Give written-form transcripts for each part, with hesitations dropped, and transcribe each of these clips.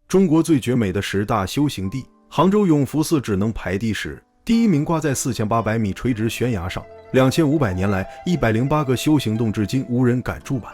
中国最绝美的10大修行地，杭州永福寺只能排第10，第一名挂在4800米垂直悬崖上，2500年来108个修行洞至今无人敢筑满。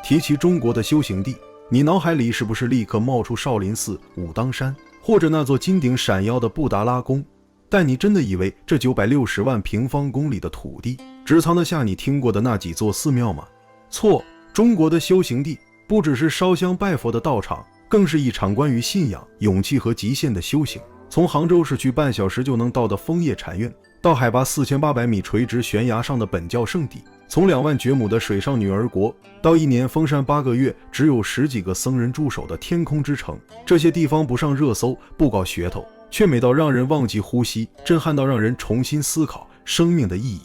提起中国的修行地，你脑海里是不是立刻冒出少林寺、武当山，或者那座金顶闪耀的布达拉宫？但你真的以为这960万平方公里的土地只藏得下你听过的那几座寺庙吗？错，中国的修行地不只是烧香拜佛的道场，更是一场关于信仰、勇气和极限的修行。从杭州市区半小时就能到的枫叶禅院，到海拔4800米垂直悬崖上的本教圣地，从2万掘亩的水上女儿国，到1年封山8个月只有10几个僧人驻守的天空之城，这些地方不上热搜，不搞噱头，却美到让人忘记呼吸，震撼到让人重新思考生命的意义。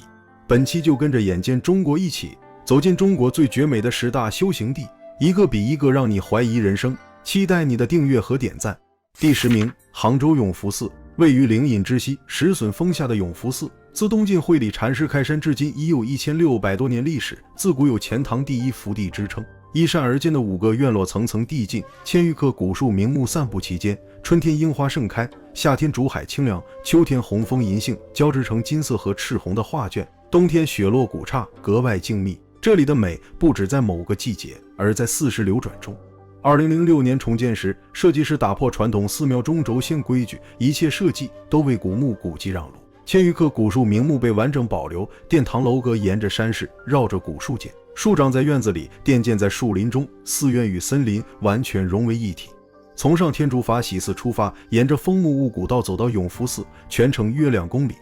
本期就跟着眼见中国一起走进中国最绝美的10大修行地，一个比一个让你怀疑人生，期待你的订阅和点赞。第10名，杭州永福寺。位于灵隐之西、石笋峰下的永福寺，自东晋慧理禅师开山至今已有1600多年历史，自古有钱塘第一福地之称。依山而建的5个院落层层递进，千余棵古树名木散布其间，春天樱花盛开，夏天竹海清凉，秋天红枫银杏交织成金色和赤红的画卷，冬天雪落古刹，格外静谧。这里的美不只在某个季节，而在四时流转中。2006年重建时，设计师打破传统寺庙中轴线规矩，一切设计都为古木古迹让路。千余棵古树名木被完整保留，殿堂楼阁沿着山势绕着古树间，树长在院子里，殿建在树林中，寺院与森林完全融为一体。从上天竺法喜寺出发，沿着枫木雾古道走到永福寺，全程约2公里。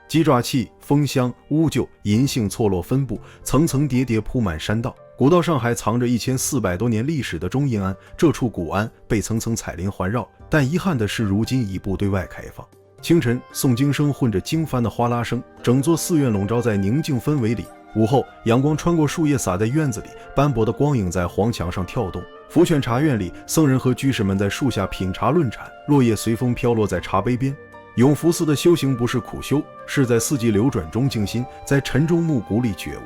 鸡爪器、枫香、乌桕、银杏错落分布，层层叠叠铺满山道。古道上还藏着1400多年历史的中印庵，这处古庵被层层彩林环绕，但遗憾的是如今已不对外开放。清晨，诵经声混着经幡的哗啦声，整座寺院笼罩在宁静氛围里。午后，阳光穿过树叶洒在院子里，斑驳的光影在黄墙上跳动。福泉茶院里，僧人和居士们在树下品茶论禅，落叶随风飘落在茶杯边。永福寺的修行不是苦修，是在四季流转中静心，在晨钟暮鼓里觉悟。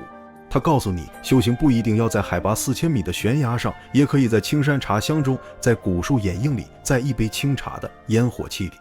他告诉你，修行不一定要在海拔4000米的悬崖上，也可以在青山茶香中，在古树掩映里，在一杯清茶的烟火气里。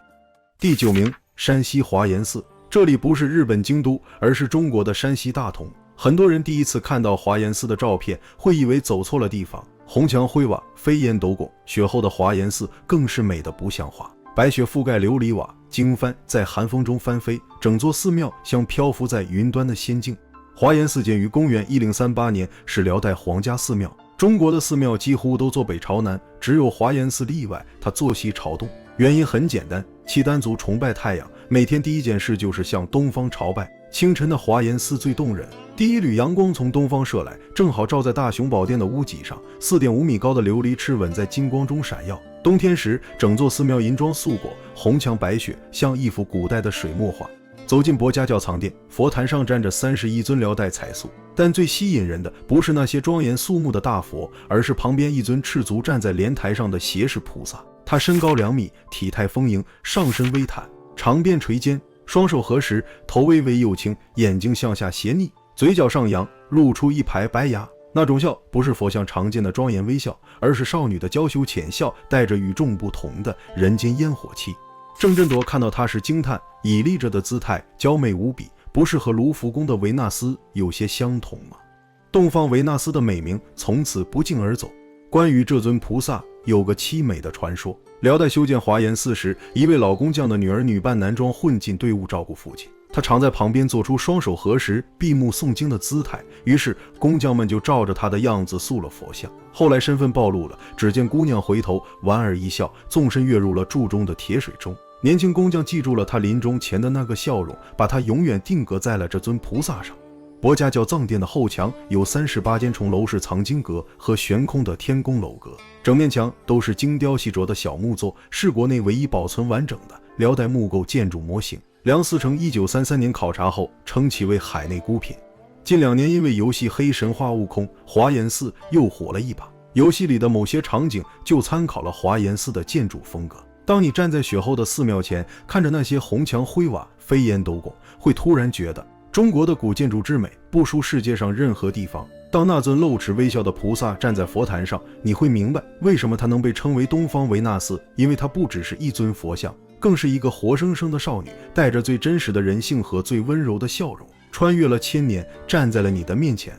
第9名，山西华严寺。这里不是日本京都，而是中国的山西大同。很多人第一次看到华严寺的照片，会以为走错了地方。红墙灰瓦，飞檐斗拱，雪后的华严寺更是美得不像话。白雪覆盖琉璃瓦，经幡在寒风中翻飞，整座寺庙像漂浮在云端的仙境。华严寺建于公元1038年，是辽代皇家寺庙。中国的寺庙几乎都坐北朝南，只有华严寺例外，它坐西朝东。原因很简单，契丹族崇拜太阳，每天第一件事就是向东方朝拜。清晨的华严寺最动人，第一缕阳光从东方射来，正好照在大雄宝殿的屋脊上，4.5米高的琉璃翅吻在金光中闪耀。冬天时，整座寺庙银装素裹，红墙白雪，像一幅古代的水墨画。走进博家教藏殿，佛坛上站着31尊辽代彩塑，但最吸引人的不是那些庄严肃穆的大佛，而是旁边一尊赤足站在莲台上的胁侍菩萨。他身高2米，体态丰盈，上身微袒，长辫垂肩，双手合十，头微微右倾，眼睛向下斜睨，嘴角上扬，露出一排白牙。那种笑不是佛像常见的庄严微笑，而是少女的娇羞浅笑，带着与众不同的人间烟火气。郑振铎看到他时惊叹，屹立着的姿态娇媚无比，不是和卢浮宫的维纳斯有些相同吗？东方维纳斯的美名从此不胫而走。关于这尊菩萨有个凄美的传说，辽代修建华严寺时，一位老工匠的女儿女扮男装混进队伍照顾父亲，他常在旁边做出双手合十闭目诵经的姿态，于是工匠们就照着他的样子塑了佛像。后来身份暴露了，只见姑娘回头莞尔一笑，纵身跃入了柱中的铁水中。年轻工匠记住了他临终前的那个笑容，把他永远定格在了这尊菩萨上。博家教藏殿的后墙有38间重楼式藏经阁和悬空的天宫楼阁，整面墙都是精雕细琢的小木作，是国内唯一保存完整的辽代木构建筑模型。梁思成1933年考察后称其为海内孤品。近2年因为游戏《黑神话：悟空》，华严寺又火了一把，游戏里的某些场景就参考了华严寺的建筑风格。当你站在雪后的寺庙前，看着那些红墙灰瓦、飞檐斗拱，会突然觉得中国的古建筑之美不输世界上任何地方。当那尊露齿微笑的菩萨站在佛坛上，你会明白为什么他能被称为东方维纳斯，因为他不只是一尊佛像，更是一个活生生的少女，带着最真实的人性和最温柔的笑容，穿越了千年，站在了你的面前。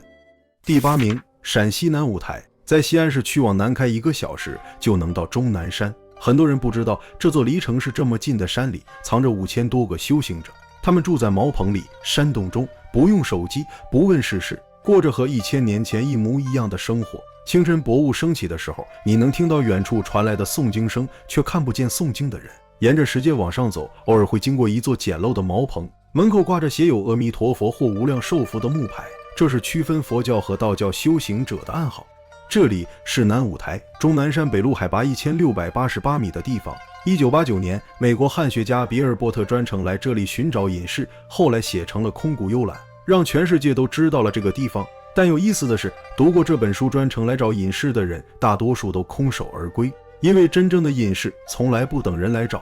第8名，陕西南五台。在西安市去往南开1个小时就能到终南山。很多人不知道，这座离城市这么近的山里，藏着5000多个修行者，他们住在茅棚里、山洞中，不用手机，不问世事，过着和1000年前一模一样的生活。清晨薄雾升起的时候，你能听到远处传来的诵经声，却看不见诵经的人。沿着石阶往上走，偶尔会经过一座简陋的茅棚，门口挂着写有阿弥陀佛或无量寿佛的木牌，这是区分佛教和道教修行者的暗号。这里是南五台，终南山北麓海拔1688米的地方。1989年，美国汉学家比尔·波特专程来这里寻找隐士，后来写成了《空谷幽兰》，让全世界都知道了这个地方。但有意思的是，读过这本书专程来找隐士的人，大多数都空手而归，因为真正的隐士从来不等人来找。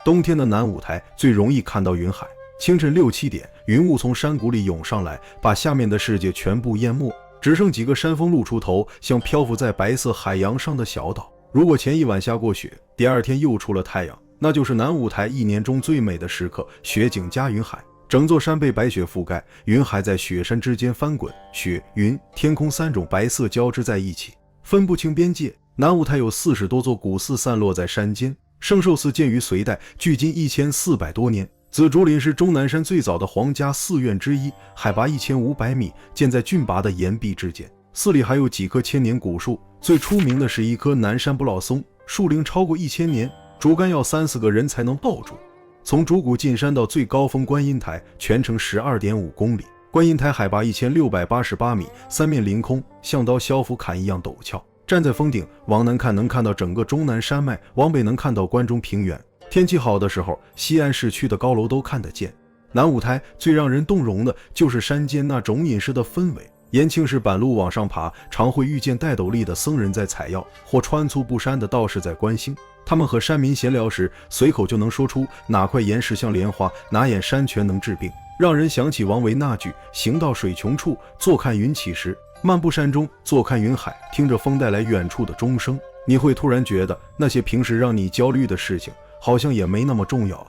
冬天的南五台最容易看到云海，清晨6、7点，云雾从山谷里涌上来，把下面的世界全部淹没，只剩几个山峰露出头，像漂浮在白色海洋上的小岛。如果前一晚下过雪，第二天又出了太阳，那就是南五台1年中最美的时刻，雪景加云海。整座山被白雪覆盖，云海在雪山之间翻滚，雪、云、天空3种白色交织在一起，分不清边界。南五台有40多座古寺散落在山间，圣寿寺建于隋代，距今1400多年。紫竹林是终南山最早的皇家寺院之一，海拔1500米，建在峻拔的岩壁之间。寺里还有几棵千年古树，最出名的是一棵南山不老松，树龄超过1000年，竹竿要3、4个人才能抱住。从竹谷进山到最高峰观音台，全程12.5公里。观音台海拔1688米，三面临空，像刀削斧砍一样陡峭。站在峰顶往南看，能看到整个终南山脉，往北能看到关中平原。天气好的时候，西安市区的高楼都看得见。南五台最让人动容的就是山间那种隐士的氛围。延庆市板路往上爬，常会遇见戴斗笠的僧人在采药，或穿粗布衫的道士在观星。他们和山民闲聊时，随口就能说出哪块岩石像莲花，哪眼山泉能治病，让人想起王维那句行到水穷处，坐看云起时。漫步山中，坐看云海，听着风带来远处的钟声，你会突然觉得那些平时让你焦虑的事情好像也没那么重要了。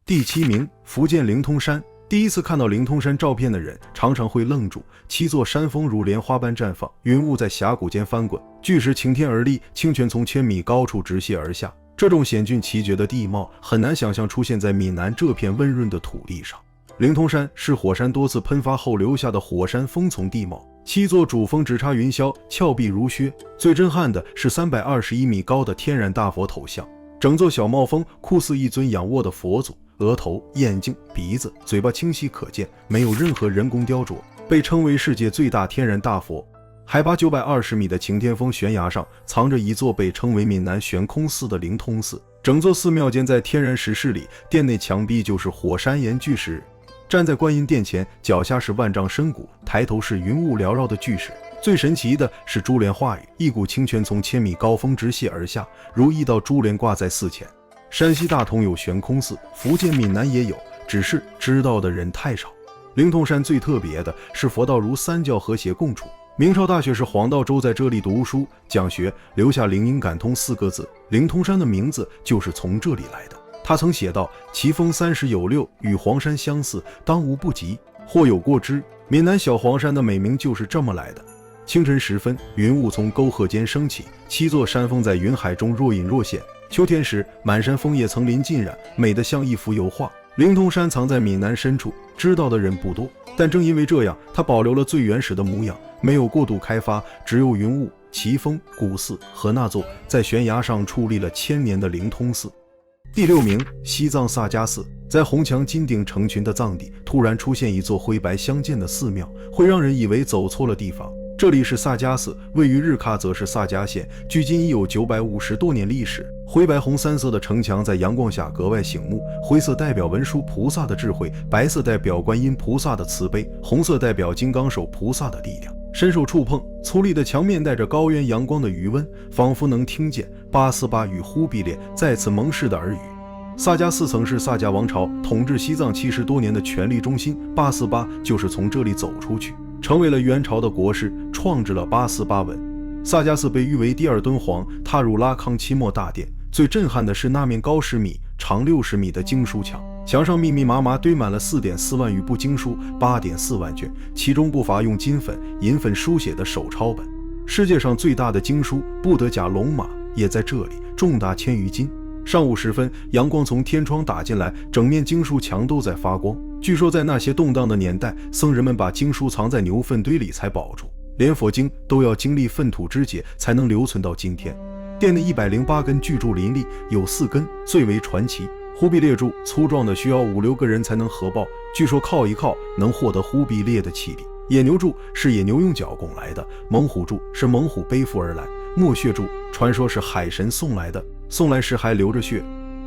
第7名，福建灵通山。第一次看到灵通山照片的人常常会愣住，7座山峰如莲花般绽放，云雾在峡谷间翻滚，巨石擎天而立，清泉从1000米高处直泻而下。这种险峻奇绝的地貌很难想象出现在闽南这片温润的土地上。灵通山是火山多次喷发后留下的火山峰丛地貌，7座主峰直插云霄，峭壁如削。最震撼的是321米高的天然大佛头像，整座小帽峰酷似一尊仰卧的佛祖，额头、眼睛、鼻子、嘴巴清晰可见，没有任何人工雕琢，被称为世界最大天然大佛。海拔920米的擎天峰悬崖上藏着一座被称为闽南悬空寺的灵通寺，整座寺庙建在天然石室里，殿内墙壁就是火山岩巨石。站在观音殿前，脚下是万丈深谷，抬头是云雾缭绕的巨石。最神奇的是珠帘化雨，一股清泉从1000米高峰直泻而下，如一道珠帘挂在寺前。山西大同有悬空寺，福建闽南也有，只是知道的人太少。灵通山最特别的是佛道儒三教和谐共处。明朝大学士黄道周在这里读书讲学，留下灵音感通4个字，灵通山的名字就是从这里来的。他曾写道：其峰30有6，与黄山相似，当无不及，或有过之。闽南小黄山的美名就是这么来的。清晨时分，云雾从沟壑间升起，7座山峰在云海中若隐若现。秋天时，满山枫叶层林尽染，美得像一幅油画。灵通山藏在闽南深处，知道的人不多，但正因为这样，它保留了最原始的模样，没有过度开发，只有云雾、奇峰、古寺和那座在悬崖上矗立了1000年的灵通寺。第6名，西藏萨迦寺。在红墙金顶成群的藏地，突然出现一座灰白相间的寺庙，会让人以为走错了地方。这里是萨迦寺，位于日喀则市萨迦县，距今已有950多年历史。灰白红3色的城墙在阳光下格外醒目，灰色代表文殊菩萨的智慧，白色代表观音菩萨的慈悲，红色代表金刚手菩萨的力量。伸手触碰，粗粝的墙面带着高原阳光的余温，仿佛能听见八思巴与忽必烈再次盟誓的耳语。萨迦寺曾是萨迦王朝统治西藏70多年的权力中心，八思巴就是从这里走出去。成为了元朝的国师，创制了848文。萨迦寺被誉为第二敦煌，踏入拉康期末大殿，最震撼的是那面高10米、长60米的经书墙，墙上密密麻麻堆满了4.4万余部经书，8.4万卷，其中不乏用金粉、银粉书写的手抄本。世界上最大的经书布德甲龙马也在这里，重达1000余斤。上午时分，阳光从天窗打进来，整面经书墙都在发光。据说在那些动荡的年代，僧人们把经书藏在牛粪堆里才保住，连佛经都要经历粪土肢解才能留存到今天。殿内108根巨柱林立，有4根最为传奇。忽必烈柱粗壮的需要5、6个人才能合抱，据说靠一靠能获得忽必烈的气力。野牛柱是野牛用脚拱来的，猛虎柱是猛虎背负而来，墨血柱传说是海神送来的，送来时还流着血。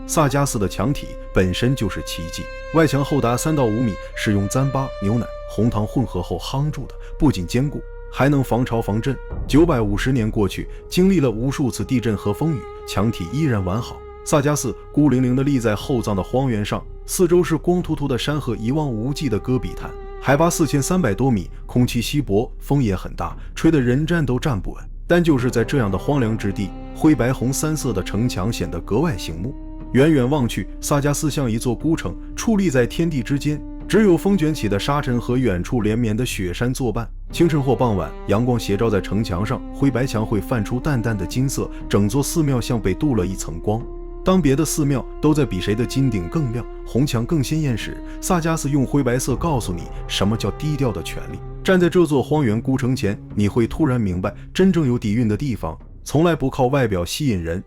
萨迦寺的墙体本身就是奇迹，外墙厚达3到5米，是用糌粑、牛奶、红糖混合后夯筑的，不仅坚固，还能防潮防震。950年过去，经历了无数次地震和风雨，墙体依然完好。萨迦寺孤零零地立在厚藏的荒原上，四周是光秃秃的山和一望无际的戈壁滩，海拔4300多米，空气稀薄，风也很大，吹得人站都站不稳。但就是在这样的荒凉之地，灰白红3色的城墙显得格外醒目。远远望去，萨迦寺像一座孤城，矗立在天地之间，只有风卷起的沙尘和远处连绵的雪山作伴。清晨或傍晚，阳光斜照在城墙上，灰白墙会泛出淡淡的金色，整座寺庙像被镀了一层光。当别的寺庙都在比谁的金顶更亮，红墙更鲜艳时，萨迦寺用灰白色告诉你什么叫低调的权利。站在这座荒原孤城前，你会突然明白，真正有底蕴的地方从来不靠外表吸引人。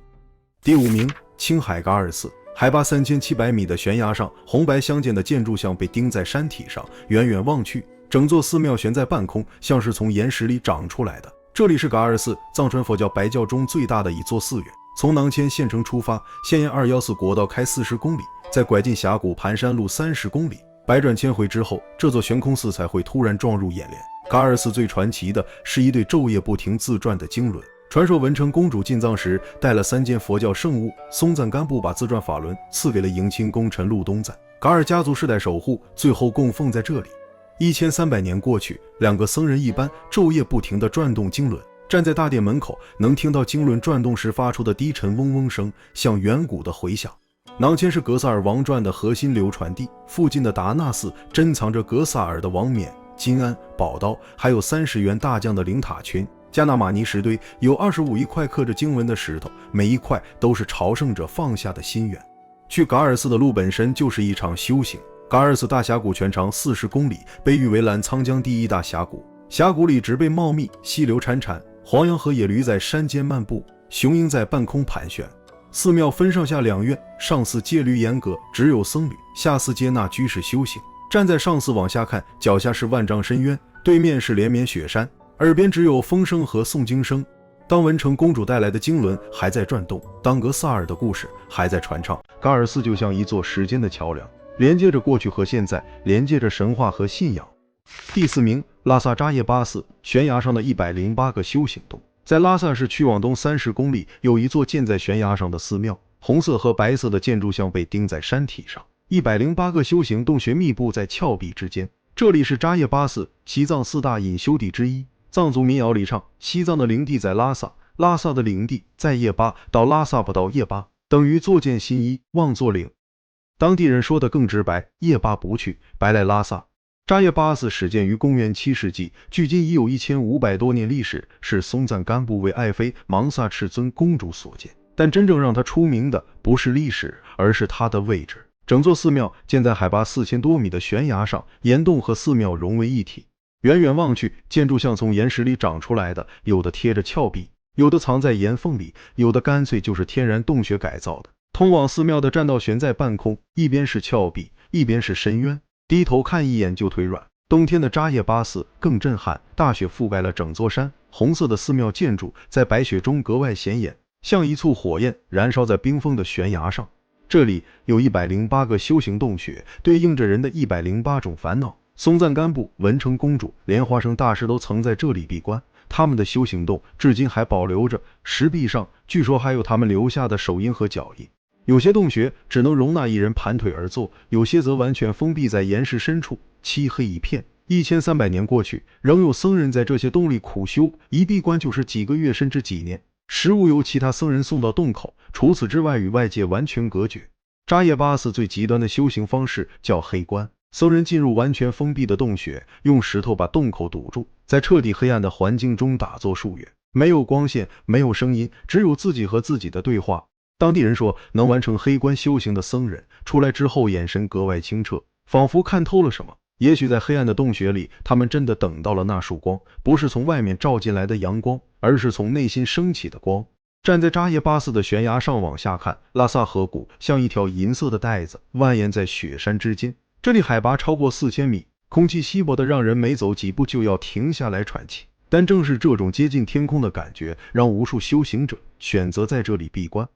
第5名，青海噶尔寺。海拔3700米的悬崖上，红白相间的建筑像被钉在山体上，远远望去，整座寺庙悬在半空，像是从岩石里长出来的。这里是噶尔寺，藏传佛教白教中最大的一座寺院。从囊谦县城出发，先沿214国道开40公里，再拐进峡谷盘山路30公里，百转千回之后，这座悬空寺才会突然撞入眼帘。噶尔寺最传奇的是一对昼夜不停自转的经轮。传说文成公主进藏时带了3件佛教圣物，松赞干布把自转法轮赐给了迎亲功臣禄东赞，噶尔家族世代守护，最后供奉在这里。1300年过去，2个僧人一般昼夜不停地转动经轮，站在大殿门口，能听到经轮转动时发出的低沉嗡嗡声，像远古的回响。囊谦是格萨尔王传的核心流传地，附近的达纳寺珍藏着格萨尔的王冕、金鞍、宝刀，还有30员大将的灵塔群。加纳玛尼石堆有25亿块刻着经文的石头，每一块都是朝圣者放下的心愿。去噶尔寺的路本身就是一场修行。噶尔寺大峡谷全长40公里，被誉为澜沧江第1大峡谷。峡谷里植被茂密，溪流潺潺，黄羊和野驴在山间漫步，雄鹰在半空盘旋。寺庙分上下2院，上寺戒律严格，只有僧侣，下寺接纳居士修行。站在上寺往下看，脚下是万丈深渊，对面是连绵雪山，耳边只有风声和诵经声。当文成公主带来的经轮还在转动，当格萨尔的故事还在传唱，噶尔寺就像一座时间的桥梁，连接着过去和现在，连接着神话和信仰。第4名，拉萨扎叶巴寺。悬崖上的108个修行洞。在拉萨市去往东30公里，有一座建在悬崖上的寺庙，红色和白色的建筑像被钉在山体上，108个修行洞穴密布在峭壁之间。这里是扎叶巴寺，西藏4大隐修地之一。藏族民谣里唱，西藏的领地在拉萨，拉萨的领地在叶巴，到拉萨不到叶巴，等于作践新衣，忘作领。当地人说的更直白，叶巴不去，白来拉萨。扎叶巴寺始建于公元7世纪，距今已有1500多年历史，是松赞干布为爱妃芒萨赤尊公主所建。但真正让它出名的不是历史，而是它的位置。整座寺庙建在海拔4000多米的悬崖上，岩洞和寺庙融为一体。远远望去，建筑像从岩石里长出来的，有的贴着峭壁，有的藏在岩缝里，有的干脆就是天然洞穴改造的。通往寺庙的栈道悬在半空，一边是峭壁，一边是深渊，低头看一眼就腿软。冬天的扎叶巴寺更震撼，大雪覆盖了整座山，红色的寺庙建筑在白雪中格外显眼，像一簇火焰燃烧在冰封的悬崖上。这里有108个修行洞穴，对应着人的108种烦恼。松赞干布、文成公主、莲花生大师都曾在这里闭关，他们的修行洞至今还保留着，石壁上据说还有他们留下的手印和脚印。有些洞穴只能容纳1人盘腿而坐，有些则完全封闭在岩石深处，漆黑一片， 1300年过去，仍有僧人在这些洞里苦修，一闭关就是几个月甚至几年，食物由其他僧人送到洞口，除此之外与外界完全隔绝。扎叶巴寺最极端的修行方式叫黑关，僧人进入完全封闭的洞穴，用石头把洞口堵住，在彻底黑暗的环境中打坐数月，没有光线，没有声音，只有自己和自己的对话。当地人说，能完成黑关修行的僧人出来之后眼神格外清澈，仿佛看透了什么。也许在黑暗的洞穴里，他们真的等到了那束光，不是从外面照进来的阳光，而是从内心升起的光。站在扎耶巴寺的悬崖上往下看，拉萨河谷像一条银色的带子蜿蜒在雪山之间。这里海拔超过4000米，空气稀薄的让人每走几步就要停下来喘气。但正是这种接近天空的感觉，让无数修行者选择在这里闭关。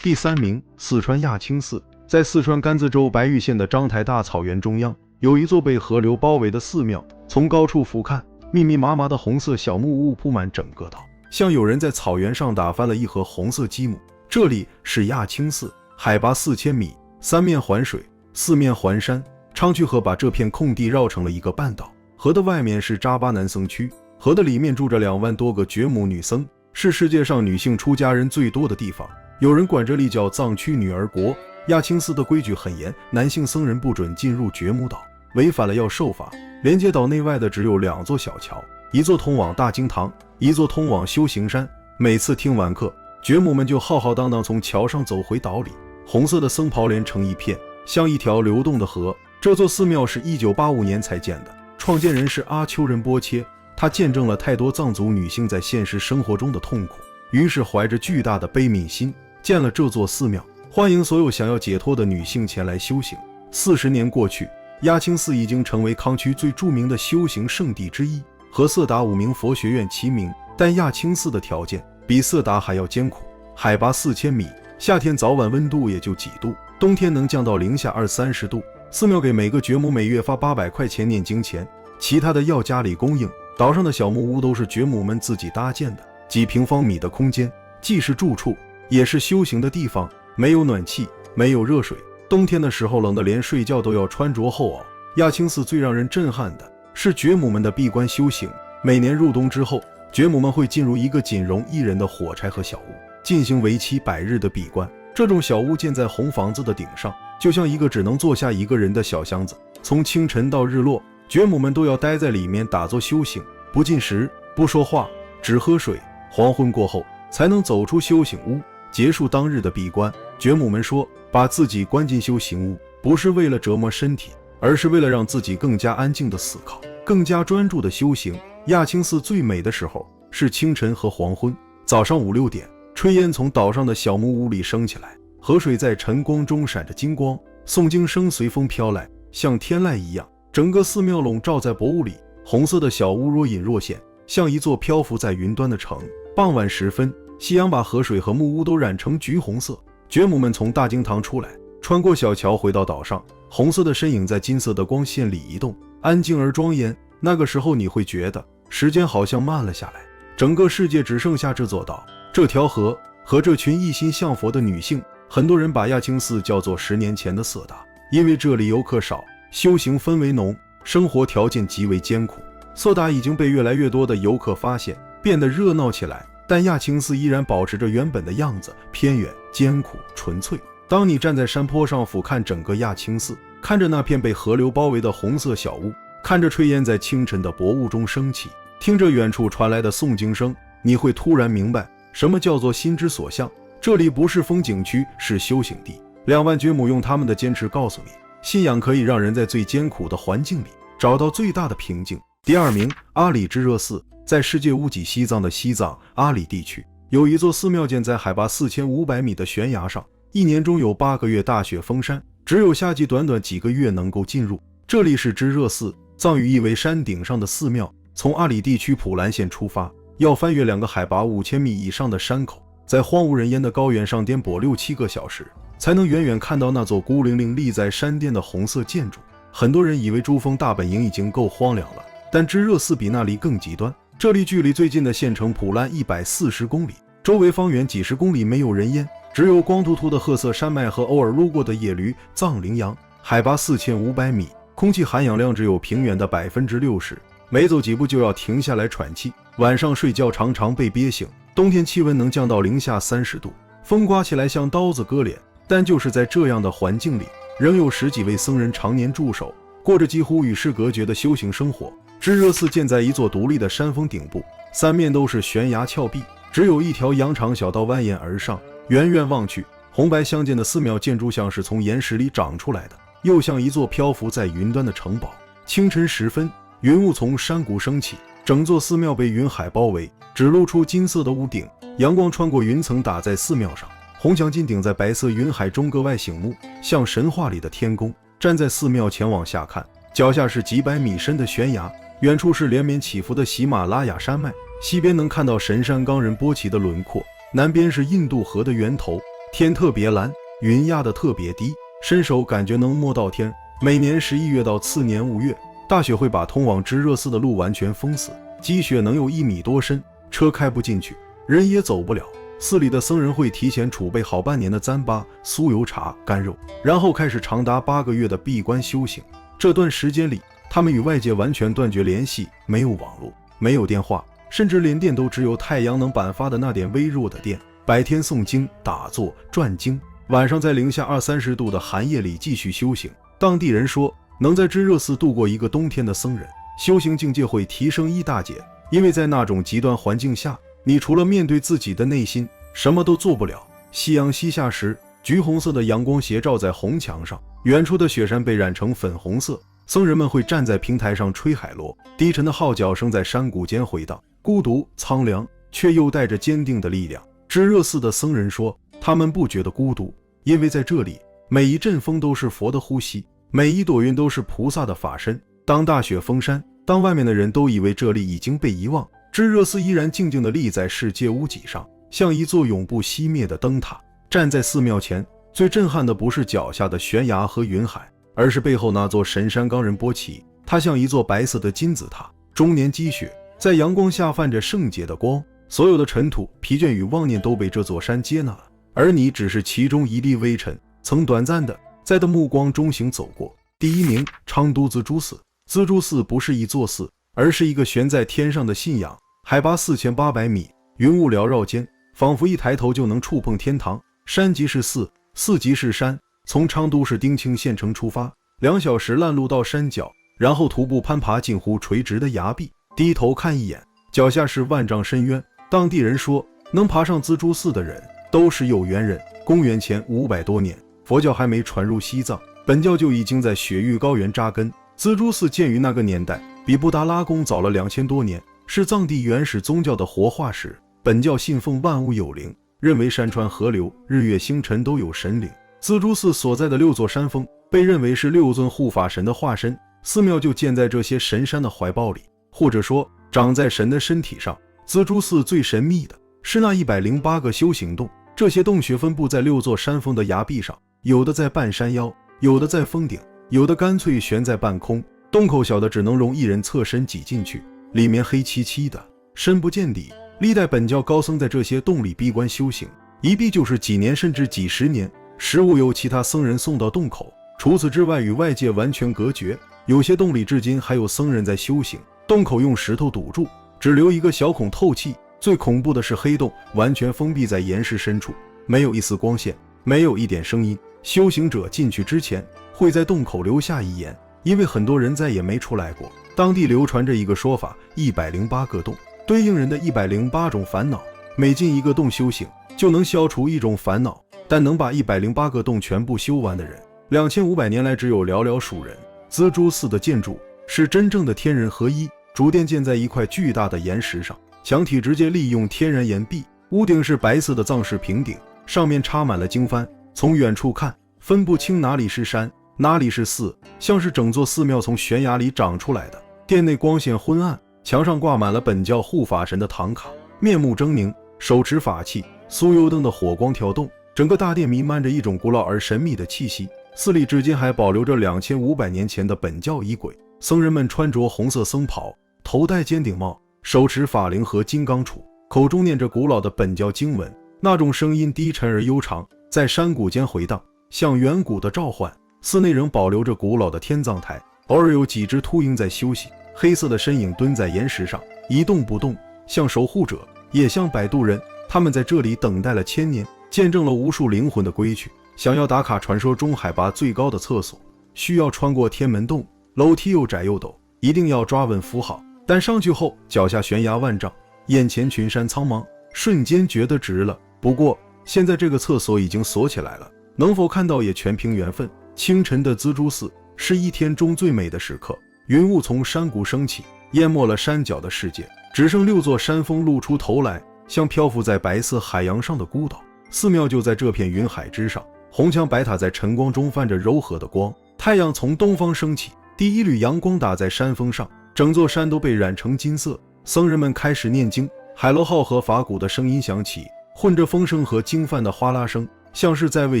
第3名，四川亚青寺。在四川甘孜州白玉县的章台大草原中央，有一座被河流包围的寺庙，从高处俯瞰，密密麻麻的红色小木屋铺满整个岛，像有人在草原上打翻了一盒红色积木。这里是亚青寺，海拔4000米，三面环水，四面环山，昌渠河把这片空地绕成了一个半岛。河的外面是扎巴南僧区，河的里面住着2万多个觉母女僧，是世界上女性出家人最多的地方。有人管这里叫藏区女儿国。亚青寺的规矩很严，男性僧人不准进入觉母岛，违反了要受罚。连接岛内外的只有2座小桥，一座通往大经堂，一座通往修行山。每次听完课，觉母们就浩浩荡荡从桥上走回岛里，红色的僧袍连成一片，像一条流动的河。这座寺庙是1985年才建的，创建人是阿丘仁波切，他见证了太多藏族女性在现实生活中的痛苦，于是怀着巨大的悲悯心，建了这座寺庙，欢迎所有想要解脱的女性前来修行。40年过去，亚青寺已经成为康区最著名的修行圣地之一，和色达5名佛学院齐名。但亚青寺的条件比色达还要艰苦，海拔4000米，夏天早晚温度也就几度，冬天能降到零下20-30度。寺庙给每个觉母每月发800块钱念经钱，其他的要家里供应。岛上的小木屋都是觉母们自己搭建的，几平方米的空间，既是住处，也是修行的地方。没有暖气，没有热水，冬天的时候冷得连睡觉都要穿着厚袄。亚青寺最让人震撼的是觉母们的闭关修行。每年入冬之后，觉母们会进入一个仅容1人的火柴盒小屋，进行为期100日的闭关。这种小屋建在红房子的顶上，就像一个只能坐下1个人的小箱子。从清晨到日落，觉母们都要待在里面打坐修行，不进食，不说话，只喝水。黄昏过后才能走出修行屋，结束当日的闭关。觉母们说，把自己关进修行屋，不是为了折磨身体，而是为了让自己更加安静的思考，更加专注的修行。亚青寺最美的时候是清晨和黄昏。早上5-6点，炊烟从岛上的小木屋里升起来，河水在晨光中闪着金光，诵经声随风飘来，像天籁一样。整个寺庙笼罩在薄雾里，红色的小屋若隐若现，像一座漂浮在云端的城。傍晚时分，夕阳把河水和木屋都染成橘红色。觉母们从大经堂出来，穿过小桥回到岛上，红色的身影在金色的光线里移动，安静而庄严。那个时候你会觉得时间好像慢了下来，整个世界只剩下这座岛，这条河和这群一心向佛的女性。很多人把亚青寺叫做10年前的色达，因为这里游客少，修行氛围浓，生活条件极为艰苦。色达已经被越来越多的游客发现，变得热闹起来，但亚青寺依然保持着原本的样子，偏远、艰苦、纯粹。当你站在山坡上俯瞰整个亚青寺，看着那片被河流包围的红色小屋，看着炊烟在清晨的薄雾中升起，听着远处传来的诵经声，你会突然明白什么叫做心之所向。这里不是风景区，是修行地。2万觉母用他们的坚持告诉你，信仰可以让人在最艰苦的环境里找到最大的平静。第2名，阿里支热寺。在世界屋脊西藏的西藏阿里地区，有一座寺庙建在海拔4500米的悬崖上，一年中有8个月大雪封山，只有夏季短短几个月能够进入。这里是支热寺，藏语意为山顶上的寺庙。从阿里地区普兰县出发，要翻越2个海拔5000米以上的山口，在荒无人烟的高原上颠簸6-7个小时，才能远远看到那座孤零零立在山巅的红色建筑。很多人以为珠峰大本营已经够荒凉了，但支热寺比那里更极端。这里距离最近的县城普兰140公里，周围方圆几十公里没有人烟，只有光秃秃的褐色山脉和偶尔路过的野驴、藏羚羊。海拔4500米，空气含氧量只有平原的60%，每走几步就要停下来喘气。晚上睡觉常常被憋醒，冬天气温能降到-30°，风刮起来像刀子割脸。但就是在这样的环境里，仍有10几位僧人常年驻守，过着几乎与世隔绝的修行生活。智热寺建在一座独立的山峰顶部，三面都是悬崖峭壁，只有一条羊肠小道蜿蜒而上。远远望去，红白相间的寺庙建筑像是从岩石里长出来的，又像一座漂浮在云端的城堡。清晨时分，云雾从山谷升起，整座寺庙被云海包围，只露出金色的屋顶，阳光穿过云层打在寺庙上，红墙金顶在白色云海中格外醒目，像神话里的天宫。站在寺庙前往下看，脚下是几百米深的悬崖，远处是连绵起伏的喜马拉雅山脉，西边能看到神山冈仁波齐的轮廓，南边是印度河的源头。天特别蓝，云压得特别低，伸手感觉能摸到天。每年11月到次年5月，大雪会把通往智热寺的路完全封死，积雪能有1米多深，车开不进去，人也走不了。寺里的僧人会提前储备好半年的糌粑、酥油茶、干肉，然后开始长达8个月的闭关修行。这段时间里，他们与外界完全断绝联系，没有网络，没有电话，甚至连电都只有太阳能板发的那点微弱的电。白天诵经、打坐、转经，晚上在-20-30度的寒夜里继续修行。当地人说，能在智热寺度过一个冬天的僧人，修行境界会提升1大截，因为在那种极端环境下，你除了面对自己的内心，什么都做不了。夕阳西下时，橘红色的阳光斜照在红墙上，远处的雪山被染成粉红色。僧人们会站在平台上吹海螺，低沉的号角声在山谷间回荡，孤独、苍凉，却又带着坚定的力量。智热寺的僧人说，他们不觉得孤独，因为在这里，每一阵风都是佛的呼吸，每一朵云都是菩萨的法身。当大雪封山，当外面的人都以为这里已经被遗忘，智热寺依然静静地立在世界屋脊上，像一座永不熄灭的灯塔。站在寺庙前，最震撼的不是脚下的悬崖和云海，而是背后那座神山冈仁波齐。它像一座白色的金字塔，终年积雪，在阳光下泛着圣洁的光。所有的尘土、疲倦与妄念都被这座山接纳了，而你只是其中一粒微尘，曾短暂的在的目光中行走过。第1名，昌都资珠寺。资珠寺不是一座寺，而是一个悬在天上的信仰，海拔4800米，云雾缭绕间，仿佛一抬头就能触碰天堂。山即是寺，寺即是山。从昌都市丁青县城出发，2小时烂路到山脚，然后徒步攀爬近乎垂直的崖壁，低头看一眼，脚下是万丈深渊。当地人说，能爬上资珠寺的人都是有缘人。公元前500多年，佛教还没传入西藏，本教就已经在雪域高原扎根。资珠寺建于那个年代，比布达拉宫早了2000多年，是藏地原始宗教的活化石。本教信奉万物有灵，认为山川河流、日月星辰都有神灵。资珠寺所在的6座山峰被认为是6尊护法神的化身，寺庙就建在这些神山的怀抱里，或者说长在神的身体上。资珠寺最神秘的是那108个修行洞，这些洞穴分布在6座山峰的崖壁上，有的在半山腰，有的在峰顶，有的干脆悬在半空。洞口小的只能容1人侧身挤进去，里面黑漆漆的，深不见底。历代本教高僧在这些洞里闭关修行，一闭就是几年甚至几十年，食物由其他僧人送到洞口，除此之外与外界完全隔绝。有些洞里至今还有僧人在修行，洞口用石头堵住，只留一个小孔透气。最恐怖的是黑洞完全封闭在岩石深处，没有一丝光线，没有一点声音。修行者进去之前会在洞口留下遗言，因为很多人再也没出来过。当地流传着一个说法，108个洞对应人的108种烦恼，每进一个洞修行就能消除一种烦恼，但能把108个洞全部修完的人，2500年来只有寥寥数人。资珠寺的建筑是真正的天人合一，主殿建在一块巨大的岩石上，墙体直接利用天然岩壁，屋顶是白色的藏式平顶，上面插满了经幡。从远处看，分不清哪里是山，哪里是寺，像是整座寺庙从悬崖里长出来的。殿内光线昏暗，墙上挂满了本教护法神的唐卡，面目狰狞，手持法器，酥油灯的火光跳动，整个大殿弥漫着一种古老而神秘的气息。寺里至今还保留着2500年前的本教仪轨，僧人们穿着红色僧袍，头戴尖顶帽，手持法铃和金刚杵，口中念着古老的本教经文，那种声音低沉而悠长，在山谷间回荡，像远古的召唤。寺内仍保留着古老的天葬台，偶尔有几只秃鹰在休息，黑色的身影蹲在岩石上，一动不动，像守护者，也像摆渡人。他们在这里等待了千年，见证了无数灵魂的归去。想要打卡传说中海拔最高的厕所，需要穿过天门洞，楼梯又窄又陡，一定要抓稳扶好。但上去后，脚下悬崖万丈，眼前群山苍茫，瞬间觉得值了。不过现在这个厕所已经锁起来了，能否看到也全凭缘分。清晨的蜘蛛寺是一天中最美的时刻，云雾从山谷升起，淹没了山脚的世界，只剩6座山峰露出头来，像漂浮在白色海洋上的孤岛。寺庙就在这片云海之上，红墙白塔在晨光中泛着柔和的光，太阳从东方升起，第一缕阳光打在山峰上，整座山都被染成金色。僧人们开始念经，海螺号和法鼓的声音响起，混着风声和经幡的哗啦声，像是在为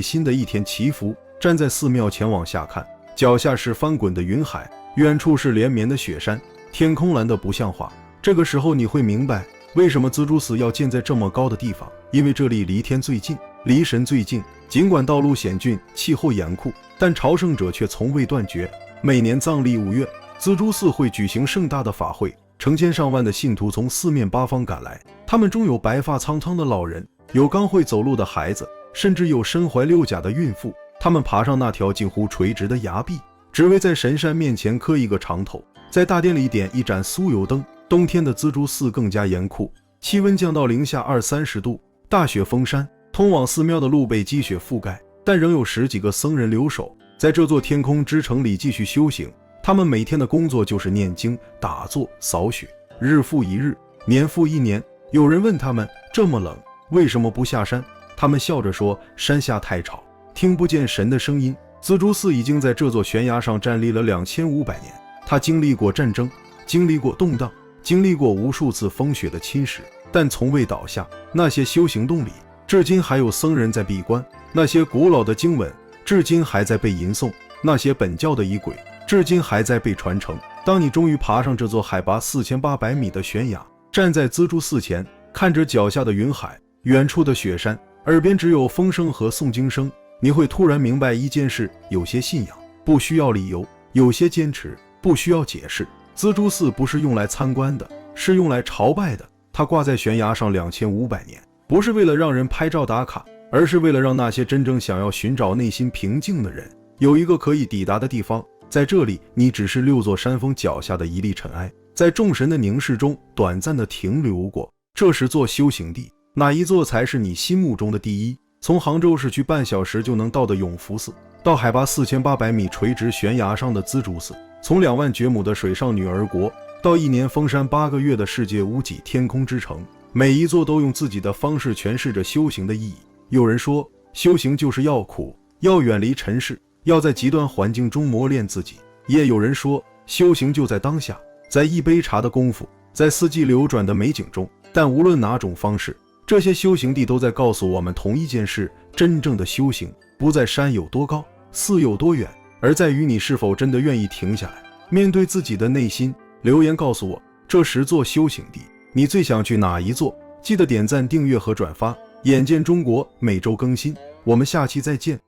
新的一天祈福。站在寺庙前往下看，脚下是翻滚的云海，远处是连绵的雪山，天空蓝得不像话。这个时候你会明白，为什么蜘蛛寺要建在这么高的地方，因为这里离天最近，离神最近。尽管道路险峻，气候严酷，但朝圣者却从未断绝。每年藏历5月，蜘蛛寺会举行盛大的法会，成千上万的信徒从四面八方赶来，他们中有白发苍苍的老人，有刚会走路的孩子，甚至有身怀6甲的孕妇。他们爬上那条近乎垂直的崖壁，只为在神山面前磕一个长头，在大殿里点一盏酥油灯。冬天的蜘蛛寺更加严酷，气温降到零下20-30度，大雪封山，通往寺庙的路被积雪覆盖，但仍有10几个僧人留守在这座天空之城里继续修行。他们每天的工作就是念经、打坐、扫雪，日复一日，年复一年。有人问他们，这么冷，为什么不下山？他们笑着说，山下太吵，听不见神的声音。蜘蛛寺已经在这座悬崖上站立了2500年，它经历过战争，经历过动荡，经历过无数次风雪的侵蚀，但从未倒下。那些修行洞里，至今还有僧人在闭关，那些古老的经文，至今还在被吟诵，那些本教的仪轨，至今还在被传承。当你终于爬上这座海拔4800米的悬崖，站在蜘蛛寺前，看着脚下的云海，远处的雪山，耳边只有风声和诵经声，你会突然明白一件事：有些信仰不需要理由，有些坚持不需要解释。蜘蛛寺不是用来参观的，是用来朝拜的。它挂在悬崖上2500年，不是为了让人拍照打卡，而是为了让那些真正想要寻找内心平静的人有一个可以抵达的地方。在这里，你只是6座山峰脚下的一粒尘埃，在众神的凝视中短暂地停留过。这是座修行地，哪一座才是你心目中的第一？从杭州市区半小时就能到的永福寺，到海拔4800米垂直悬崖上的蜘蛛寺，从2万掘亩的水上女儿国，到1年封山8个月的世界屋脊天空之城，每一座都用自己的方式诠释着修行的意义。有人说，修行就是要苦，要远离尘世，要在极端环境中磨练自己。也有人说，修行就在当下，在一杯茶的功夫，在四季流转的美景中。但无论哪种方式，这些修行地都在告诉我们同一件事：真正的修行不在山有多高，寺有多远，而在于你是否真的愿意停下来，面对自己的内心。留言告诉我，这10座修行地，你最想去哪一座？记得点赞、订阅和转发。眼见中国每周更新，我们下期再见。